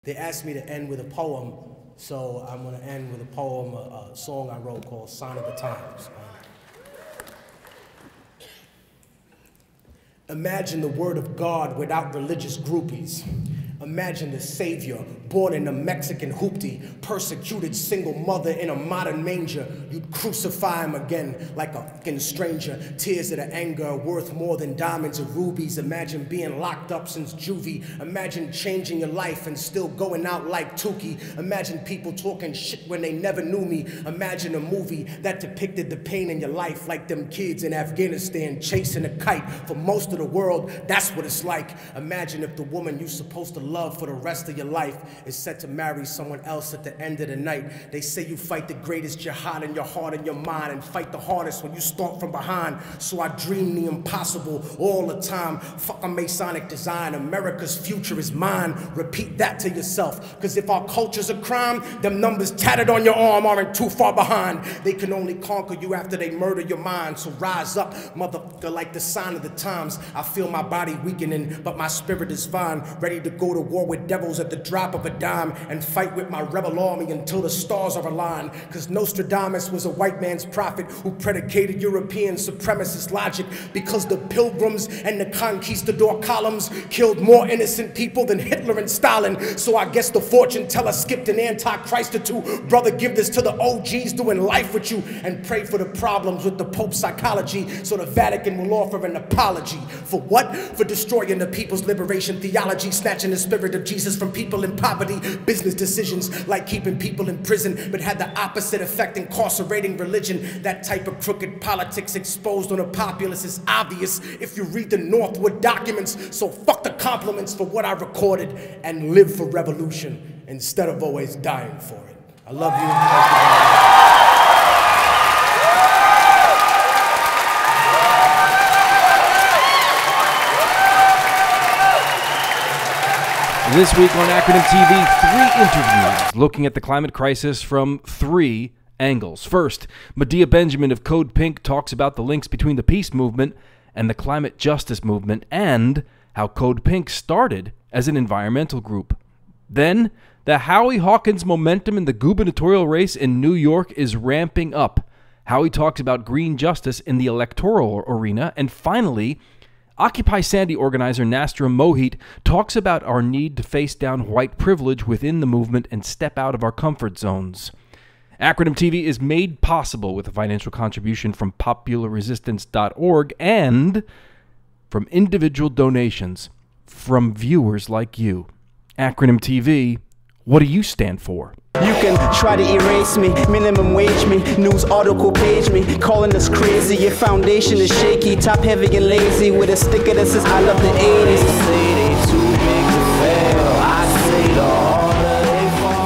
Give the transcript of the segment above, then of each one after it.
They asked me to end with a poem, so I'm going to end with a poem, a song I wrote called Sign of the Times. Imagine the word of God without religious groupies. Imagine the Savior, born in a Mexican hoopty, persecuted single mother in a modern manger. You'd crucify him again like a fucking stranger. Tears of the anger are worth more than diamonds or rubies. Imagine being locked up since juvie. Imagine changing your life and still going out like Tukey. Imagine people talking shit when they never knew me. Imagine a movie that depicted the pain in your life like them kids in Afghanistan chasing a kite. For most of the world, that's what it's like. Imagine if the woman you're supposed to love for the rest of your life is set to marry someone else at the end of the night. They say you fight the greatest jihad in your heart and your mind and fight the hardest when you start from behind. So I dream the impossible all the time. Fuck a Masonic design. America's future is mine. Repeat that to yourself. Cause if our culture's a crime, them numbers tatted on your arm aren't too far behind. They can only conquer you after they murder your mind. So rise up, motherfucker, like the sign of the times. I feel my body weakening, but my spirit is fine. Ready to go to war with devils at the drop of a dime and fight with my rebel army until the stars are aligned. Cause Nostradamus was a white man's prophet who predicated European supremacist logic because the pilgrims and the conquistador columns killed more innocent people than Hitler and Stalin. So I guess the fortune teller skipped an antichrist or two. Brother, give this to the OGs doing life with you and pray for the problems with the Pope's psychology so the Vatican will offer an apology. For what? For destroying the people's liberation theology, snatching the spirit of Jesus from people in poverty. Business decisions like keeping people in prison but had the opposite effect, incarcerating religion. That type of crooked politics exposed on a populace is obvious if you read the Northwood documents. So fuck the compliments for what I recorded and live for revolution instead of always dying for it. I love you. Thank you very much. This week on Acronym TV, 3 interviews looking at the climate crisis from 3 angles. First, Medea Benjamin of Code Pink talks about the links between the peace movement and the climate justice movement and how Code Pink started as an environmental group. Then, the Howie Hawkins momentum in the gubernatorial race in New York is ramping up. Howie talks about green justice in the electoral arena. And finally, Occupy Sandy organizer Nastaran Mohit talks about our need to face down white privilege within the movement and step out of our comfort zones. Acronym TV is made possible with a financial contribution from popularresistance.org and from individual donations from viewers like you. Acronym TV, what do you stand for? You can try to erase me, minimum wage me, news article page me, calling us crazy. Your foundation is shaky, top heavy and lazy, with a sticker that says I love the 80s. They say they too big to fail, I say the harder they fall.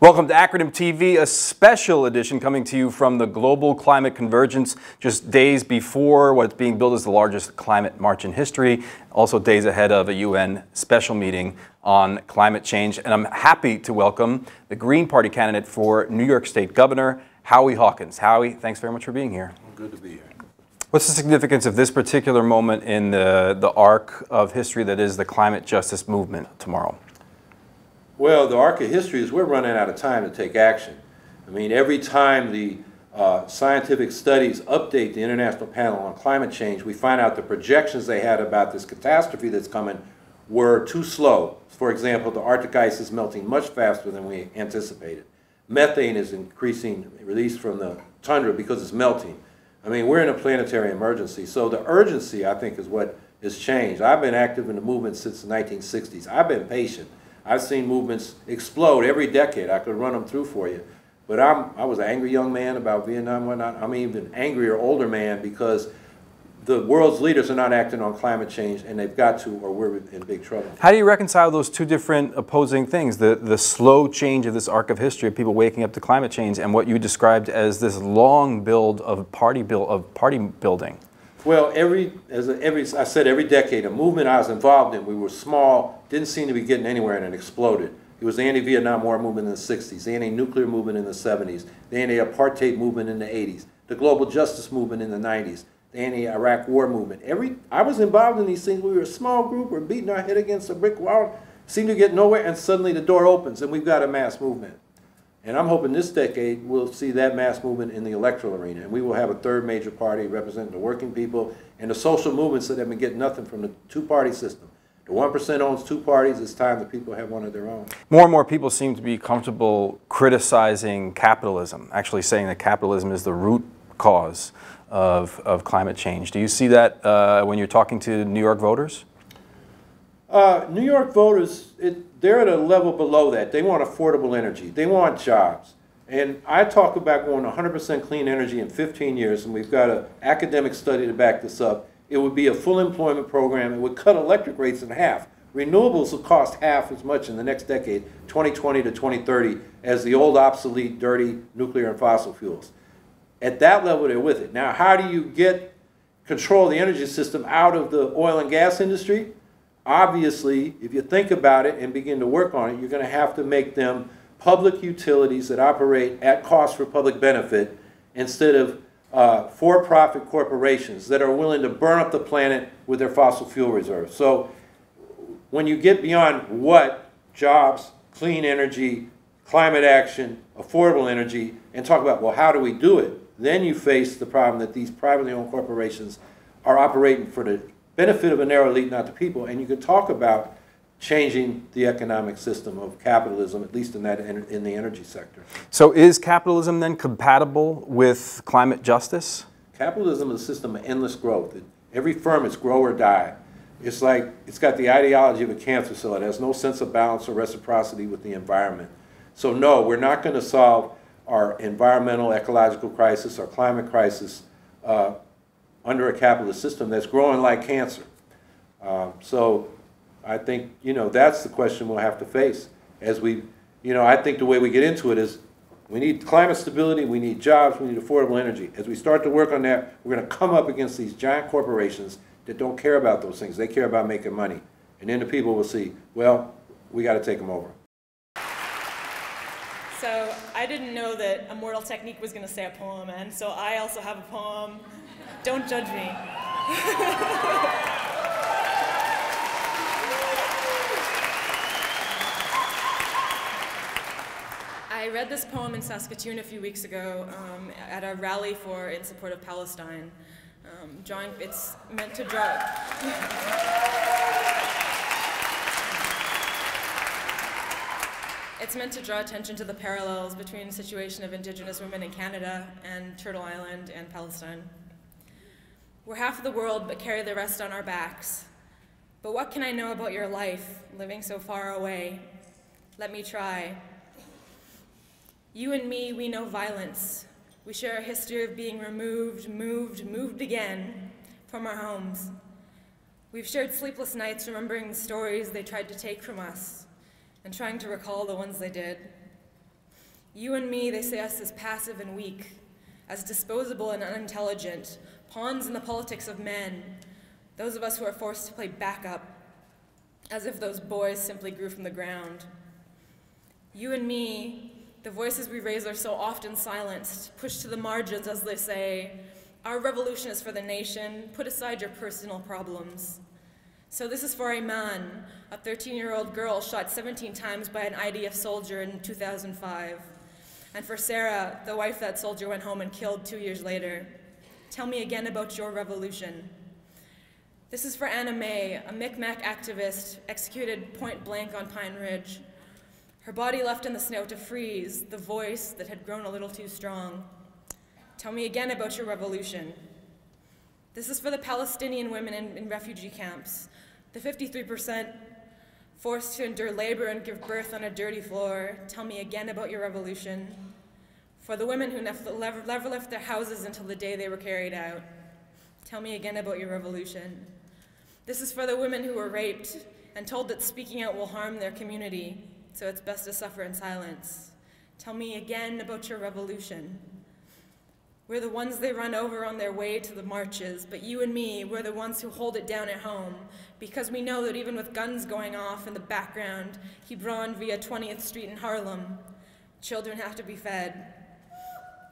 Welcome to Acronym TV, a special edition coming to you from the Global Climate Convergence, just days before what's being billed as the largest climate march in history, also days ahead of a UN special meeting on climate change. And I'm happy to welcome the Green Party candidate for New York State Governor, Howie Hawkins. Howie, thanks very much for being here. Good to be here. What's the significance of this particular moment in the arc of history that is the climate justice movement tomorrow? Well, the arc of history is we're running out of time to take action. I mean, every time the scientific studies update the International Panel on Climate Change, we find out the projections they had about this catastrophe that's coming were too slow. For example, the Arctic ice is melting much faster than we anticipated. Methane is increasing release from the tundra because it's melting. I mean, we're in a planetary emergency. So the urgency, I think, is what has changed. I've been active in the movement since the 1960s. I've been patient. I've seen movements explode every decade. I could run them through for you. But I was an angry young man about Vietnam and whatnot. I'm even angrier older man because the world's leaders are not acting on climate change, and they've got to, or we're in big trouble. How do you reconcile those two different opposing things, the slow change of this arc of history of people waking up to climate change and what you described as this long build of party building? Well, I said every decade, a movement I was involved in, we were small, didn't seem to be getting anywhere, and it exploded. It was the anti-Vietnam War movement in the 60s, the anti-nuclear movement in the 70s, the anti-apartheid movement in the 80s, the global justice movement in the 90s, the anti-Iraq war movement. I was involved in these things. We were a small group. We're beating our head against a brick wall, seem to get nowhere, and suddenly the door opens and we've got a mass movement. And I'm hoping this decade we'll see that mass movement in the electoral arena, and we will have a third major party representing the working people and the social movements that have been getting nothing from the two-party system. The 1% owns two parties. It's time that people have one of their own. More and more people seem to be comfortable criticizing capitalism, actually saying that capitalism is the root cause of climate change. Do you see that when you're talking to New York voters? New York voters, they're at a level below that. They want affordable energy. They want jobs. And I talk about going 100% clean energy in 15 years, and we've got an academic study to back this up. It would be a full employment program. It would cut electric rates in half. Renewables will cost half as much in the next decade, 2020 to 2030, as the old, obsolete, dirty nuclear and fossil fuels. At that level, they're with it. Now, how do you get control of the energy system out of the oil and gas industry? Obviously, if you think about it and begin to work on it, you're going to have to make them public utilities that operate at cost for public benefit instead of for-profit corporations that are willing to burn up the planet with their fossil fuel reserves. So when you get beyond what, jobs, clean energy, climate action, affordable energy, and talk about, well, how do we do it? Then you face the problem that these privately owned corporations are operating for the benefit of a narrow elite, not the people. And you could talk about changing the economic system of capitalism, at least in the energy sector. So is capitalism then compatible with climate justice? Capitalism is a system of endless growth. Every firm is grow or die. It's like, it's got the ideology of a cancer cell. It has no sense of balance or reciprocity with the environment. So no, we're not going to solve our environmental, ecological crisis, our climate crisis under a capitalist system that's growing like cancer. So I think, that's the question we'll have to face as we, I think the way we get into it is we need climate stability, we need jobs, we need affordable energy. As we start to work on that, we're going to come up against these giant corporations that don't care about those things. They care about making money. And then the people will see, well, we got to take them over. So I didn't know that Immortal Technique was going to say a poem, and so I also have a poem. Don't judge me. I read this poem in Saskatoon a few weeks ago at a rally in support of Palestine. It's meant to draw. It's meant to draw attention to the parallels between the situation of Indigenous women in Canada and Turtle Island and Palestine. We're half of the world, but carry the rest on our backs. But what can I know about your life, living so far away? Let me try. You and me, we know violence. We share a history of being removed, moved again from our homes. We've shared sleepless nights remembering the stories they tried to take from us and trying to recall the ones they did. You and me, they say us as passive and weak, as disposable and unintelligent, pawns in the politics of men, those of us who are forced to play backup, as if those boys simply grew from the ground. You and me, the voices we raise are so often silenced, pushed to the margins, as they say. Our revolution is for the nation. Put aside your personal problems. So this is for Iman, a 13-year-old girl shot 17 times by an IDF soldier in 2005. And for Sarah, the wife that soldier went home and killed 2 years later. Tell me again about your revolution. This is for Anna May, a Micmac activist executed point blank on Pine Ridge. Her body left in the snow to freeze, the voice that had grown a little too strong. Tell me again about your revolution. This is for the Palestinian women in refugee camps, the 53% forced to endure labor and give birth on a dirty floor. Tell me again about your revolution. For the women who never left their houses until the day they were carried out. Tell me again about your revolution. This is for the women who were raped and told that speaking out will harm their community, so it's best to suffer in silence. Tell me again about your revolution. We're the ones they run over on their way to the marches, but you and me, we're the ones who hold it down at home, because we know that even with guns going off in the background, Hebron via 20th Street in Harlem, children have to be fed.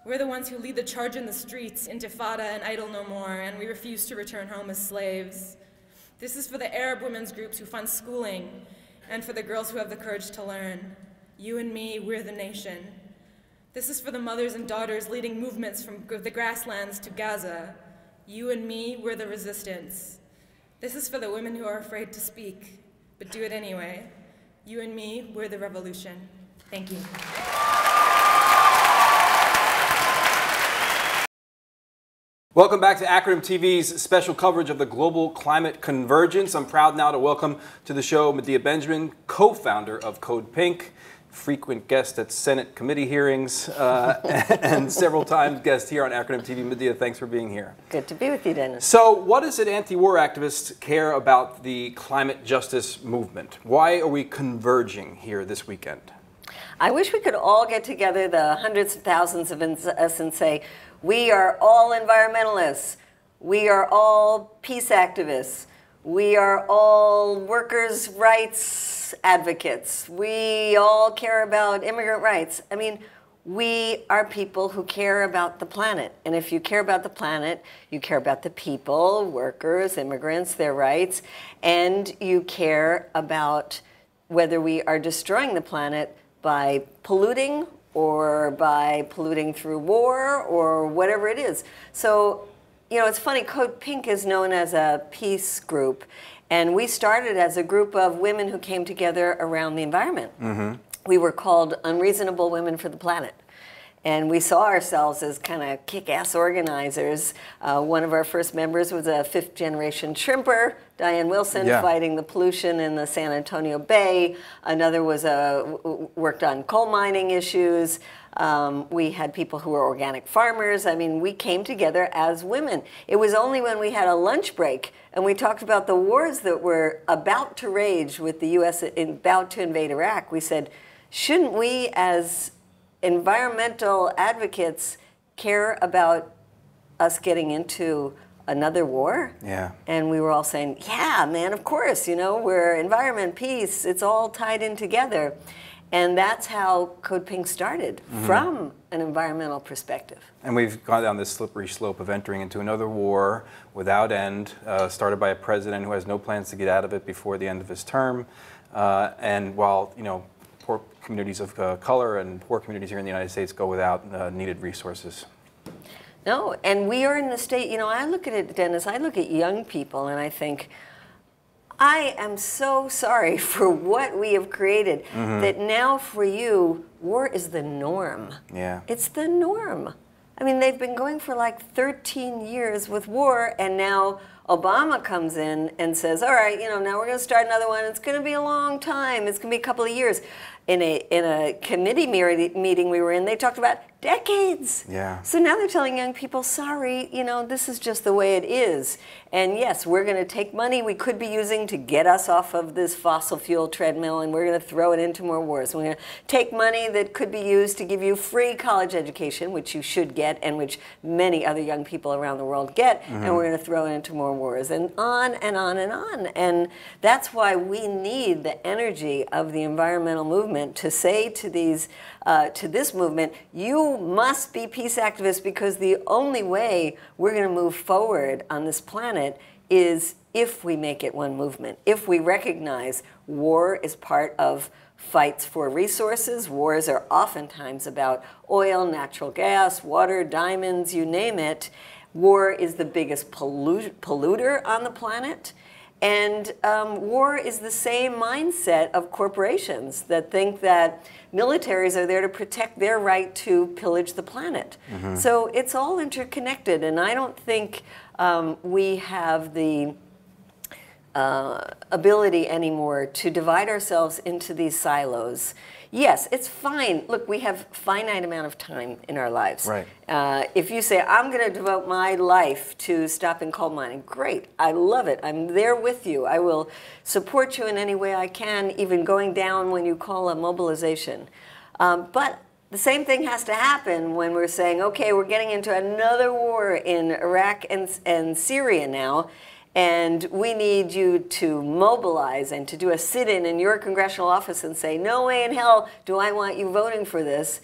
We're the ones who lead the charge in the streets, intifada and idle no more, and we refuse to return home as slaves. This is for the Arab women's groups who fund schooling, and for the girls who have the courage to learn. You and me, we're the nation. This is for the mothers and daughters leading movements from the grasslands to Gaza. You and me, we're the resistance. This is for the women who are afraid to speak, but do it anyway. You and me, we're the revolution. Thank you. Welcome back to Acronym TV's special coverage of the global climate convergence. I'm proud now to welcome to the show Medea Benjamin, co-founder of Code Pink, frequent guest at Senate committee hearings, and several times guest here on Acronym TV. Medea, thanks for being here. Good to be with you, Dennis. So what does an anti-war activist care about the climate justice movement? Why are we converging here this weekend? I wish we could all get together, the hundreds of thousands of us, and say, we are all environmentalists. We are all peace activists. We are all workers' rights advocates. We all care about immigrant rights. I mean, we are people who care about the planet. And if you care about the planet, you care about the people, workers, immigrants, their rights, and you care about whether we are destroying the planet by polluting or by polluting through war or whatever it is. So, you know, it's funny, Code Pink is known as a peace group, and we started as a group of women who came together around the environment. Mm-hmm. We were called Unreasonable Women for the Planet. And we saw ourselves as kind of kick-ass organizers. One of our first members was a fifth-generation shrimper, Diane Wilson, fighting the pollution in the San Antonio Bay. Another was worked on coal mining issues. We had people who were organic farmers. I mean, we came together as women. It was only when we had a lunch break and we talked about the wars that were about to rage with the U.S. about to invade Iraq, we said, shouldn't we as environmental advocates care about us getting into another war? Yeah. And we were all saying, yeah, man, of course, you know, we're environment, peace, it's all tied in together. And that's how Code Pink started, from an environmental perspective. And we've gone down this slippery slope of entering into another war without end, started by a president who has no plans to get out of it before the end of his term. And while, you know, poor communities of color and poor communities here in the United States go without needed resources. No, and we are in the state, you know, I look at it, Dennis, I look at young people and I think, I am so sorry for what we have created, that now for you, war is the norm. Yeah. It's the norm. I mean, they've been going for like 13 years with war, and now Obama comes in and says, all right, you know, now we're going to start another one. It's going to be a long time. It's going to be a couple of years. In a committee meeting we were in, they talked about decades. Yeah. So now they're telling young people, sorry, you know, this is just the way it is. And yes, we're going to take money we could be using to get us off of this fossil fuel treadmill, and we're going to throw it into more wars. We're going to take money that could be used to give you free college education, which you should get, and which many other young people around the world get, and we're going to throw it into more wars, and on and on and on. And that's why we need the energy of the environmental movement to say to these, to this movement, you must be peace activists, because the only way we're going to move forward on this planet is if we make it one movement. If we recognize war is part of fights for resources. Wars are oftentimes about oil, natural gas, water, diamonds, you name it. War is the biggest polluter on the planet. And war is the same mindset of corporations that think that militaries are there to protect their right to pillage the planet. So it's all interconnected, and I don't think we have the ability anymore to divide ourselves into these silos. Yes, it's fine. Look, we have a finite amount of time in our lives. Right. If you say, I'm going to devote my life to stopping coal mining, great. I love it. I'm there with you. I will support you in any way I can, even going down when you call a mobilization. But the same thing has to happen when we're saying, okay, we're getting into another war in Iraq and Syria now, and we need you to mobilize and to do a sit-in your congressional office and say, no way in hell do I want you voting for this.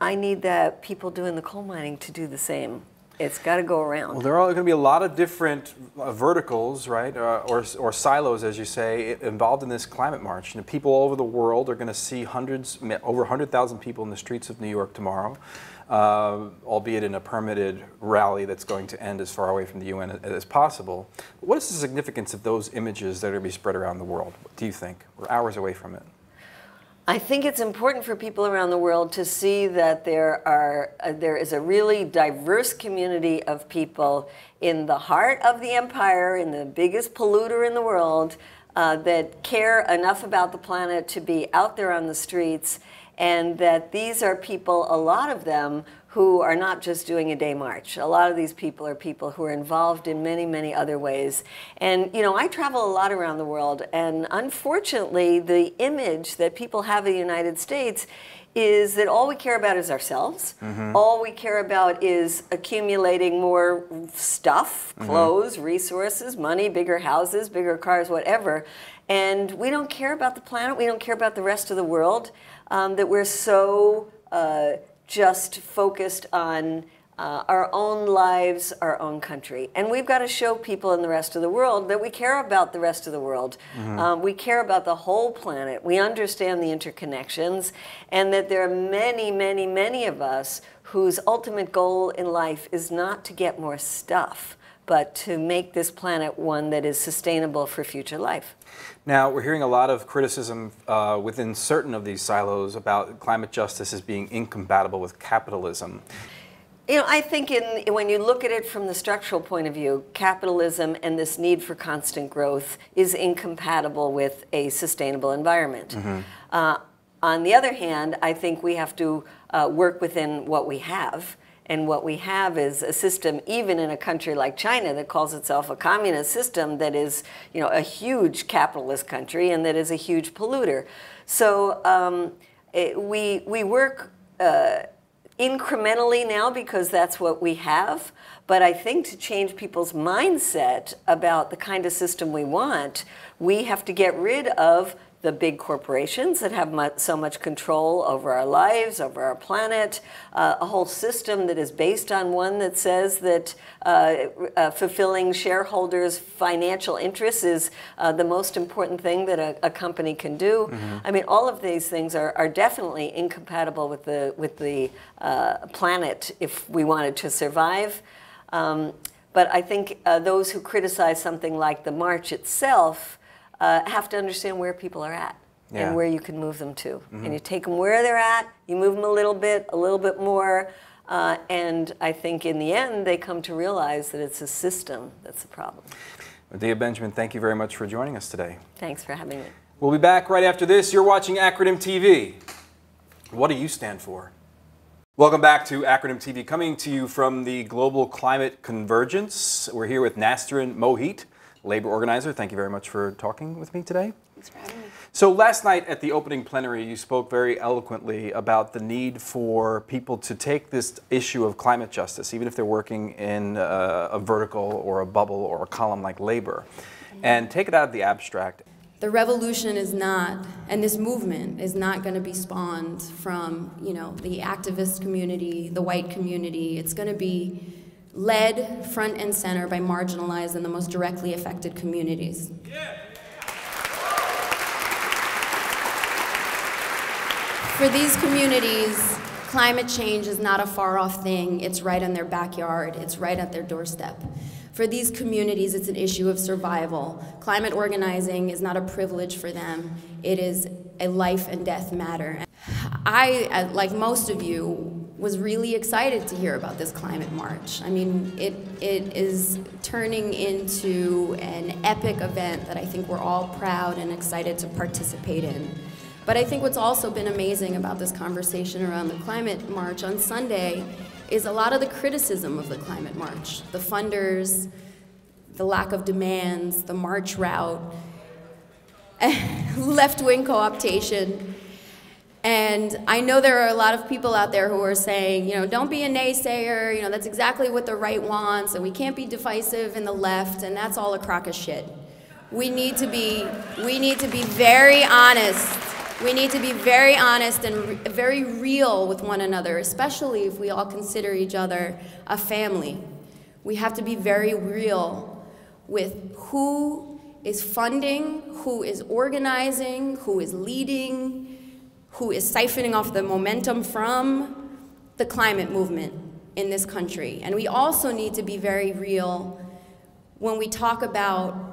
I need the people doing the coal mining to do the same. It's got to go around. Well, there are going to be a lot of different verticals, right, or silos, as you say, involved in this climate march. And people all over the world are going to see over 100,000 people in the streets of New York tomorrow, albeit in a permitted rally that's going to end as far away from the UN as possible. What is the significance of those images that are going to be spread around the world, do you think? We're hours away from it. I think it's important for people around the world to see that there is a really diverse community of people in the heart of the empire, in the biggest polluter in the world, that care enough about the planet to be out there on the streets, and that these are people, a lot of them, who are not just doing a day march. A lot of these people are people who are involved in many, many other ways. And, you know, I travel a lot around the world, and unfortunately, the image that people have of the United States is that all we care about is ourselves. All we care about is accumulating more stuff, clothes, resources, money, bigger houses, bigger cars, whatever. And we don't care about the planet. We don't care about the rest of the world, that we're so just focused on our own lives, our own country. And we've got to show people in the rest of the world that we care about the rest of the world. We care about the whole planet. We understand the interconnections, and that there are many, many, many of us whose ultimate goal in life is not to get more stuff, but to make this planet one that is sustainable for future life. Now, we're hearing a lot of criticism within certain of these silos about climate justice as being incompatible with capitalism. You know, I think when you look at it from the structural point of view, capitalism and this need for constant growth is incompatible with a sustainable environment. On the other hand, I think we have to work within what we have. And what we have is a system, even in a country like China, that calls itself a communist system, that is, you know, a huge capitalist country and that is a huge polluter. So we work incrementally now because that's what we have. But I think to change people's mindset about the kind of system we want, we have to get rid of the big corporations that have so much control over our lives, over our planet, a whole system that is based on one that says that fulfilling shareholders' financial interests is the most important thing that a company can do. I mean, all of these things are definitely incompatible with the planet if we wanted to survive. But I think those who criticize something like the march itself have to understand where people are at and where you can move them to. And you take them where they're at, you move them a little bit more, and I think in the end they come to realize that it's a system that's the problem. Medea Benjamin, thank you very much for joining us today. Thanks for having me. We'll be back right after this. You're watching Acronym TV. What do you stand for? Welcome back to Acronym TV, coming to you from the Global Climate Convergence. We're here with Nastaran Mohit, labor organizer. Thank you very much for talking with me today. Thanks for having me. So last night at the opening plenary, you spoke very eloquently about the need for people to take this issue of climate justice, even if they're working in a vertical or a bubble or a column like labor, and take it out of the abstract. The revolution is not, and this movement is not going to be spawned from, you know, the activist community, the white community. It's going to be led front and center by marginalized and the most directly affected communities. For these communities, climate change is not a far-off thing. It's right in their backyard. It's right at their doorstep. For these communities, it's an issue of survival. Climate organizing is not a privilege for them. It is a life and death matter. I, like most of you, was really excited to hear about this climate march. I mean, it is turning into an epic event that I think we're all proud and excited to participate in. But I think what's also been amazing about this conversation around the climate march on Sunday is a lot of the criticism of the climate march. The funders, the lack of demands, the march route, left-wing co-optation. And I know there are a lot of people out there who are saying, you know, don't be a naysayer, you know, that's exactly what the right wants, and we can't be divisive in the left, and that's all a crock of shit. We need to be very honest We need to be very honest and very real with one another, especially if we all consider each other a family. We have to be very real with who is funding, who is organizing, who is leading, who is siphoning off the momentum from the climate movement in this country. And we also need to be very real when we talk about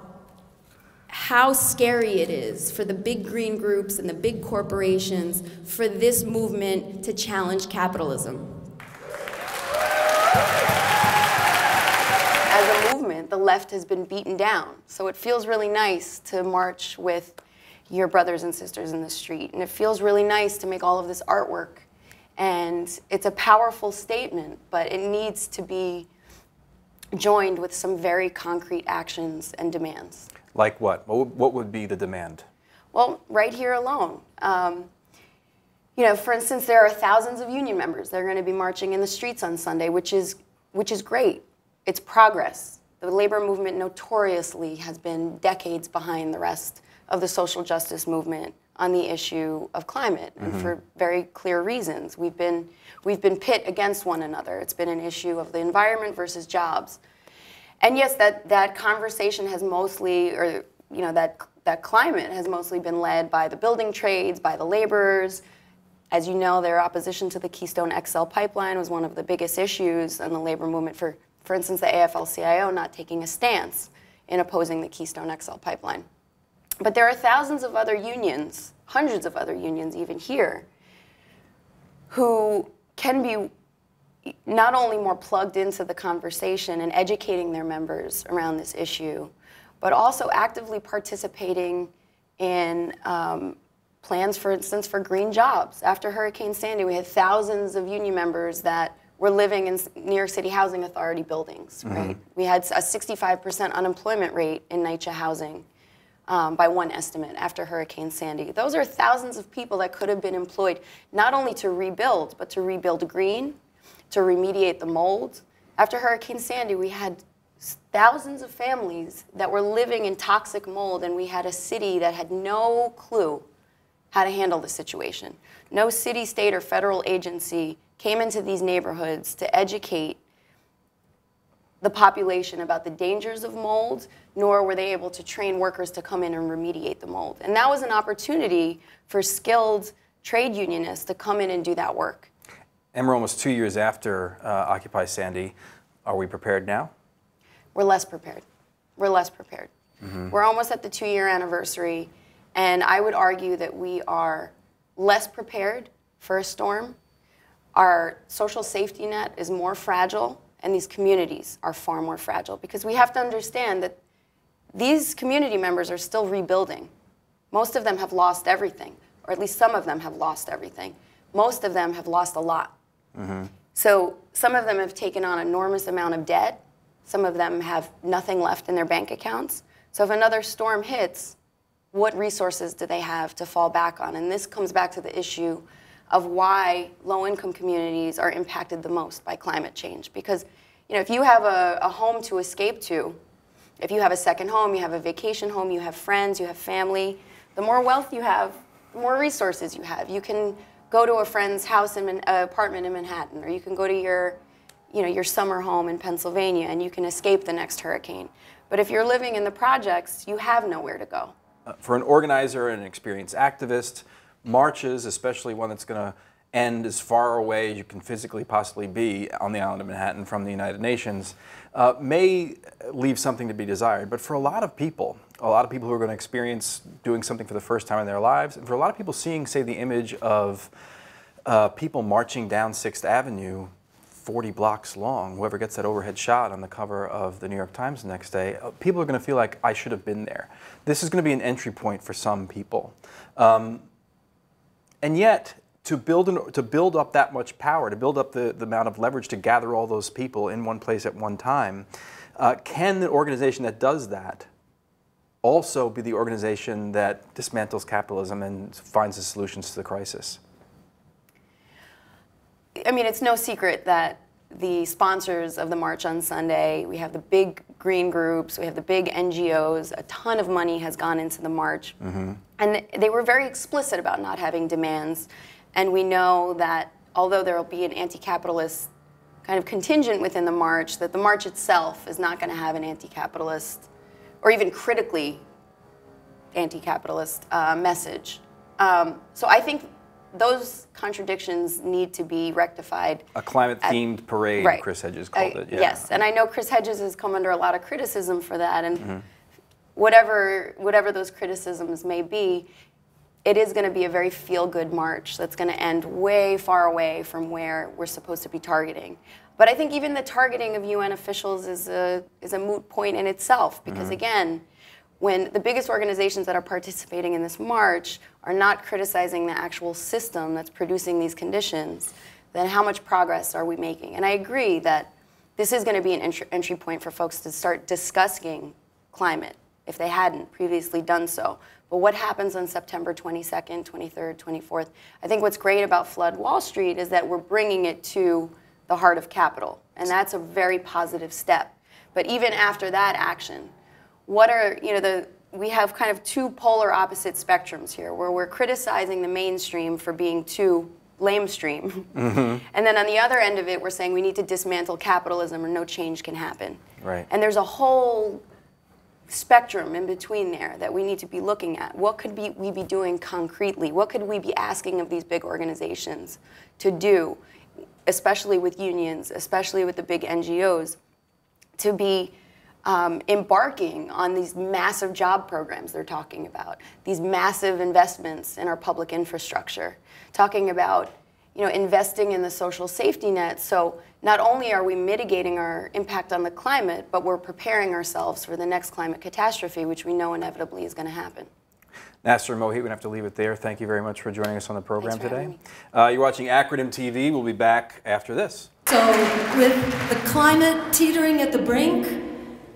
how scary it is for the big green groups and the big corporations for this movement to challenge capitalism. As a movement, the left has been beaten down. So it feels really nice to march with your brothers and sisters in the street. And it feels really nice to make all of this artwork. And it's a powerful statement, but it needs to be joined with some very concrete actions and demands. Like what? What would be the demand? Well, right here alone. You know, for instance, there are thousands of union members that are going to be marching in the streets on Sunday, which is great. It's progress. The labor movement notoriously has been decades behind the rest of the social justice movement on the issue of climate, and for very clear reasons. We've been pit against one another. It's been an issue of the environment versus jobs. And yes, that conversation has mostly, or you know, that climate has mostly been led by the building trades, by the laborers. As you know, their opposition to the Keystone XL pipeline was one of the biggest issues in the labor movement. For instance, the AFL-CIO not taking a stance in opposing the Keystone XL pipeline. But there are thousands of other unions, hundreds of other unions even here, who can be not only more plugged into the conversation and educating their members around this issue, but also actively participating in plans, for instance, for green jobs. After Hurricane Sandy, we had thousands of union members that were living in New York City Housing Authority buildings, right? We had a 65% unemployment rate in NYCHA housing by one estimate after Hurricane Sandy. Those are thousands of people that could have been employed not only to rebuild, but to rebuild green, to remediate the mold. After Hurricane Sandy, we had thousands of families that were living in toxic mold, and we had a city that had no clue how to handle the situation. No city, state, or federal agency came into these neighborhoods to educate the population about the dangers of mold, nor were they able to train workers to come in and remediate the mold. And that was an opportunity for skilled trade unionists to come in and do that work. And we're almost 2 years after Occupy Sandy. Are we prepared now? We're less prepared. We're less prepared. We're almost at the 2-year anniversary, and I would argue that we are less prepared for a storm. Our social safety net is more fragile, and these communities are far more fragile, because we have to understand that these community members are still rebuilding. Most of them have lost everything, or at least some of them have lost everything. Most of them have lost a lot. So some of them have taken on an enormous amount of debt. Some of them have nothing left in their bank accounts. So if another storm hits, what resources do they have to fall back on? And this comes back to the issue of why low-income communities are impacted the most by climate change. Because, you know, if you have a home to escape to, if you have a second home, you have a vacation home, you have friends, you have family, the more wealth you have, the more resources you have. You can go to a friend's house in apartment in Manhattan, or you can go to your, you know, your summer home in Pennsylvania, and you can escape the next hurricane. But if you're living in the projects, you have nowhere to go. For an organizer and an experienced activist, marches, especially one that's going to end as far away as you can physically possibly be on the island of Manhattan from the United Nations, may leave something to be desired. But for a lot of people who are going to experience doing something for the first time in their lives, and for a lot of people seeing, say, the image of people marching down 6th Avenue 40 blocks long, whoever gets that overhead shot on the cover of the New York Times the next day, people are going to feel like, I should have been there. This is going to be an entry point for some people. And yet, to build up that much power, to build up the amount of leverage to gather all those people in one place at one time, can the organization that does that also be the organization that dismantles capitalism and finds the solutions to the crisis? I mean, it's no secret that the sponsors of the march on Sunday. We have the big green groups. We have the big NGOs. A ton of money has gone into the march. And they were very explicit about not having demands. And we know that although there will be an anti-capitalist kind of contingent within the march, that the march itself is not going to have an anti-capitalist or even critically anti-capitalist message. So I think those contradictions need to be rectified. A climate-themed parade, right. Chris Hedges called it. Yeah. Yes, and I know Chris Hedges has come under a lot of criticism for that, and whatever those criticisms may be, it is going to be a very feel-good march that's going to end way far away from where we're supposed to be targeting. But I think even the targeting of UN officials is a moot point in itself, because again, when the biggest organizations that are participating in this march are not criticizing the actual system that's producing these conditions, then how much progress are we making? And I agree that this is going to be an entry point for folks to start discussing climate if they hadn't previously done so. But what happens on September 22nd, 23rd, 24th? I think what's great about Flood Wall Street is that we're bringing it to the heart of Capitol, and that's a very positive step. But even after that action, what are, we have kind of two polar opposite spectrums here, where we're criticizing the mainstream for being too lamestream. And then on the other end of it, we're saying we need to dismantle capitalism or no change can happen. Right. And there's a whole spectrum in between there that we need to be looking at. What could we be doing concretely? What could we be asking of these big organizations to do, especially with unions, especially with the big NGOs, to be embarking on these massive job programs they're talking about, these massive investments in our public infrastructure, talking about investing in the social safety net. So not only are we mitigating our impact on the climate, but we're preparing ourselves for the next climate catastrophe, which we know inevitably is going to happen. Nastaran Mohit, we're going to have to leave it there. Thank you very much for joining us on the program today. Me. You're watching Acronym TV. We'll be back after this. So with the climate teetering at the brink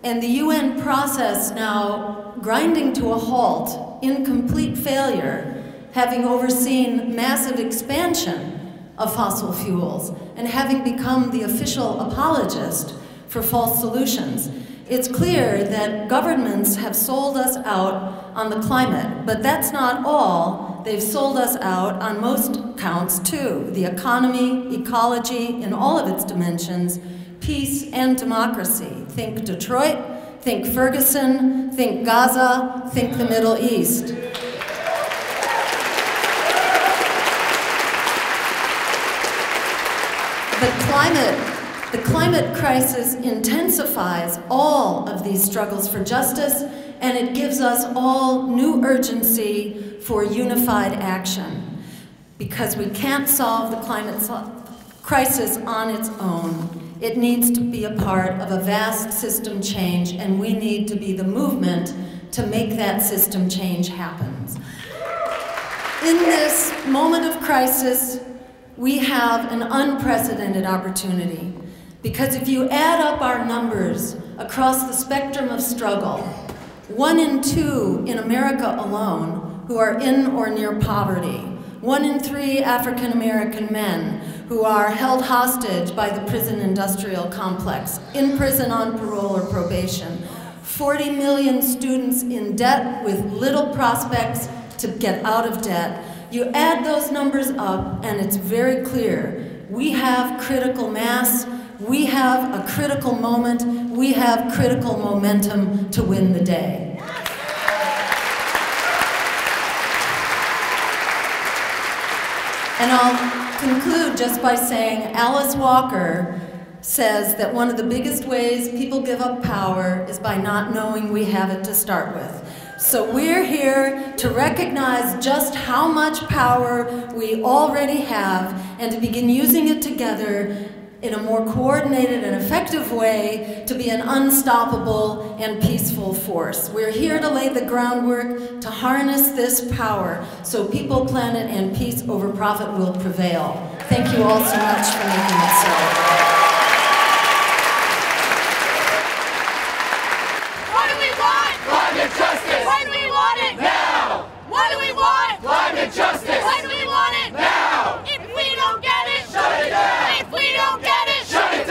and the UN process now grinding to a halt in complete failure, having overseen massive expansion of fossil fuels and having become the official apologist for false solutions, it's clear that governments have sold us out on the climate, but that's not all. They've sold us out on most counts too. The economy, ecology, in all of its dimensions, peace and democracy. Think Detroit, think Ferguson, think Gaza, think the Middle East. The climate crisis intensifies all of these struggles for justice, and it gives us all new urgency for unified action, because we can't solve the climate crisis on its own. It needs to be a part of a vast system change, and we need to be the movement to make that system change happen. In this moment of crisis, we have an unprecedented opportunity, because if you add up our numbers across the spectrum of struggle, 1 in 2 in America alone who are in or near poverty, 1 in 3 African American men who are held hostage by the prison industrial complex, in prison on parole or probation, 40 million students in debt with little prospects to get out of debt. You add those numbers up and it's very clear. We have critical mass, we have a critical moment, we have critical momentum to win the day. And I'll conclude just by saying Alice Walker says that one of the biggest ways people give up power is by not knowing we have it to start with. So we're here to recognize just how much power we already have and to begin using it together in a more coordinated and effective way to be an unstoppable and peaceful force. We're here to lay the groundwork to harness this power so people, planet, and peace over profit will prevail. Thank you all so much for making it so. Justice! When we want it now! If we don't get it, shut it down! If we don't get it, shut it down!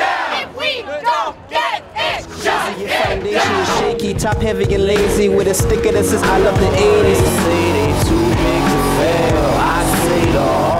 shaky, top heavy and lazy, with a sticker that says I love the 80s. They say they too big to fail. I say the